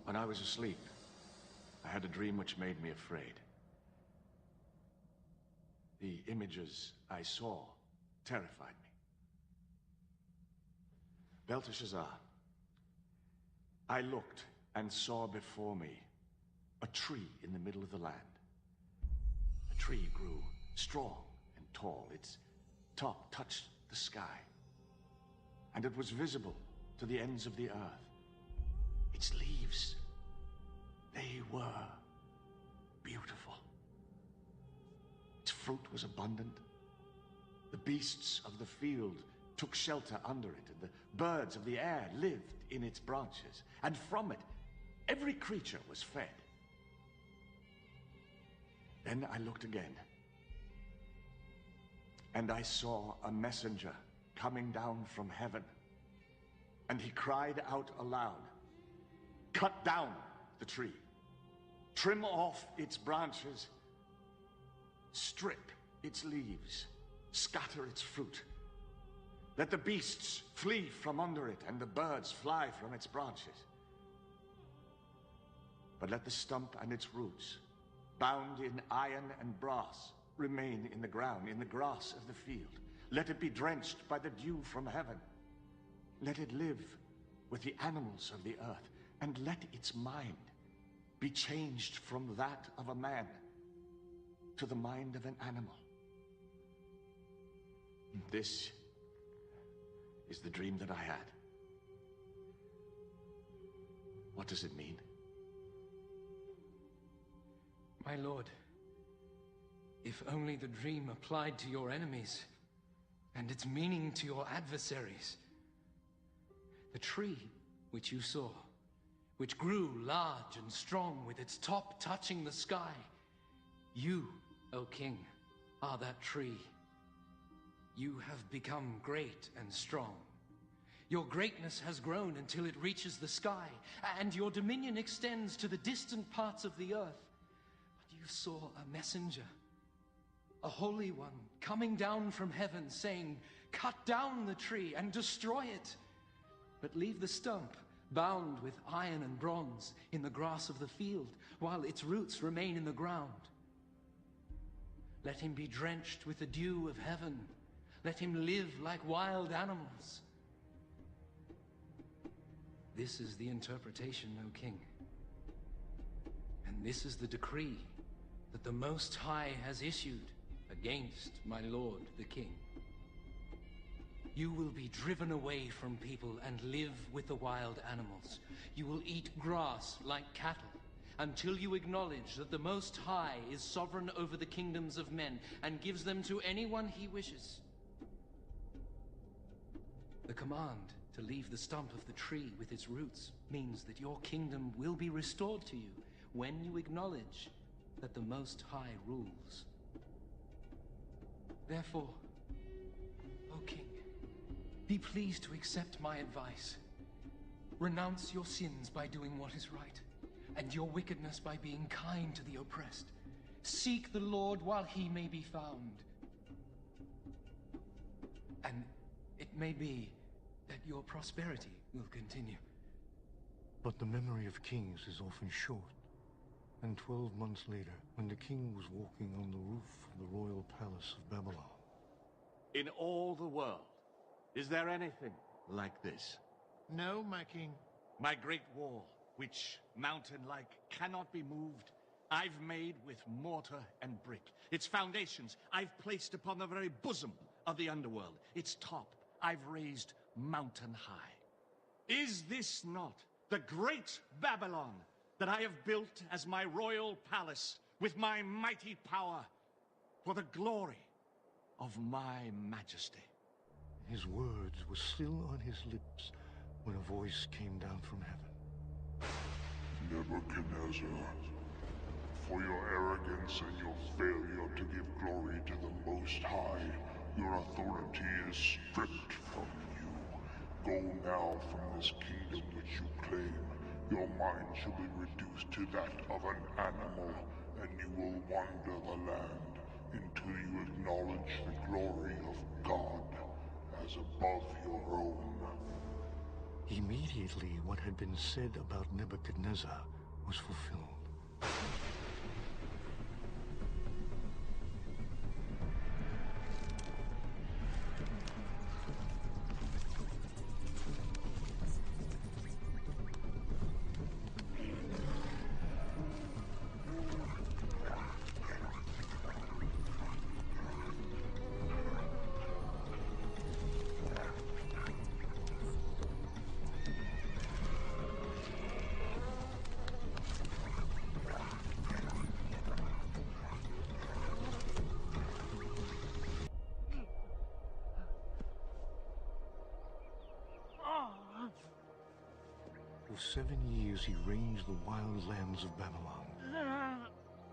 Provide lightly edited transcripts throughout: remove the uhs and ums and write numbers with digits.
When I was asleep, I had a dream which made me afraid. The images I saw terrified me. Belteshazzar, I looked and saw before me a tree in the middle of the land. The tree grew strong and tall. Its top touched the sky, and it was visible to the ends of the earth. Its leaves, they were beautiful. Its fruit was abundant. The beasts of the field took shelter under it, and the birds of the air lived in its branches, and from it every creature was fed. Then I looked again, and I saw a messenger coming down from heaven, and he cried out aloud, "Cut down the tree, trim off its branches, strip its leaves, scatter its fruit. Let the beasts flee from under it, and the birds fly from its branches. But let the stump and its roots, bound in iron and brass, remain in the ground, in the grass of the field. Let it be drenched by the dew from heaven. Let it live with the animals of the earth, and let its mind be changed from that of a man to the mind of an animal." This is the dream that I had. What does it mean? My lord, if only the dream applied to your enemies, and its meaning to your adversaries. The tree which you saw, which grew large and strong with its top touching the sky, you, O king, are that tree. You have become great and strong. Your greatness has grown until it reaches the sky, and your dominion extends to the distant parts of the earth. But you saw a messenger, a holy one, coming down from heaven, saying, "Cut down the tree and destroy it, but leave the stump bound with iron and bronze in the grass of the field, while its roots remain in the ground. Let him be drenched with the dew of heaven. Let him live like wild animals." This is the interpretation, O king. And this is the decree that the Most High has issued against my lord, the king. You will be driven away from people and live with the wild animals. You will eat grass like cattle, until you acknowledge that the Most High is sovereign over the kingdoms of men and gives them to anyone he wishes. The command to leave the stump of the tree with its roots means that your kingdom will be restored to you when you acknowledge that the Most High rules. Therefore, O king, be pleased to accept my advice. Renounce your sins by doing what is right, and your wickedness by being kind to the oppressed. Seek the Lord while he may be found. And it may be that your prosperity will continue. But the memory of kings is often short. And 12 months later, when the king was walking on the roof of the royal palace of Babylon. In all the world, is there anything like this? No, my king. My great wall, which, mountain-like, cannot be moved, I've made with mortar and brick. Its foundations I've placed upon the very bosom of the underworld. Its top I've raised mountain high. Is this not the great Babylon that I have built as my royal palace with my mighty power for the glory of my majesty? His words were still on his lips when a voice came down from heaven. Nebuchadnezzar, for your arrogance and your failure to give glory to the Most High, your authority is stripped from you. Go now from this kingdom which you claim. Your mind shall be reduced to that of an animal, and you will wander the land until you acknowledge the glory of God as above your own. Immediately, what had been said about Nebuchadnezzar was fulfilled. For 7 years he ranged the wild lands of Babylon.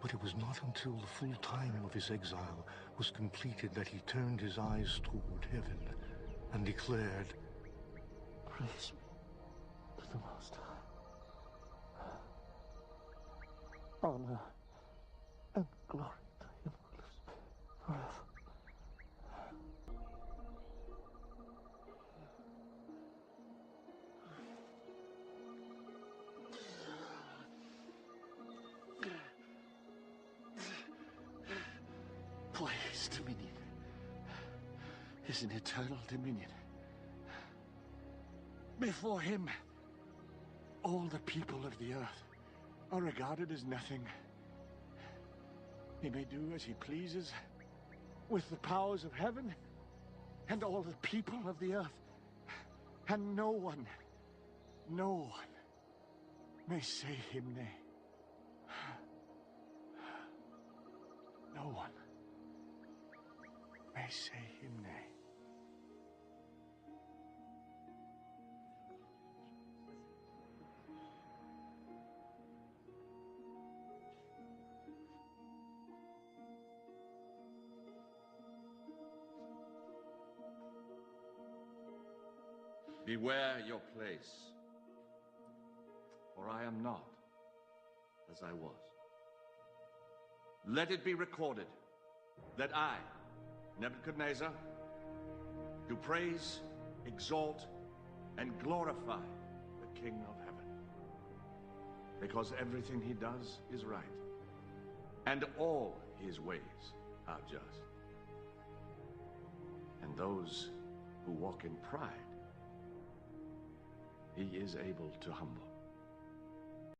But it was not until the full time of his exile was completed that he turned his eyes toward heaven and declared, Praise be to the Most High. Honor and glory to him who lives forever. For his dominion is an eternal dominion. Before him, all the people of the earth are regarded as nothing. He may do as he pleases with the powers of heaven and all the people of the earth. And no one may say him nay. No one may say him nay. Beware your place, for I am not as I was. Let it be recorded that I, Nebuchadnezzar, do praise, exalt, and glorify the King of heaven, because everything he does is right, and all his ways are just. And those who walk in pride, he is able to humble.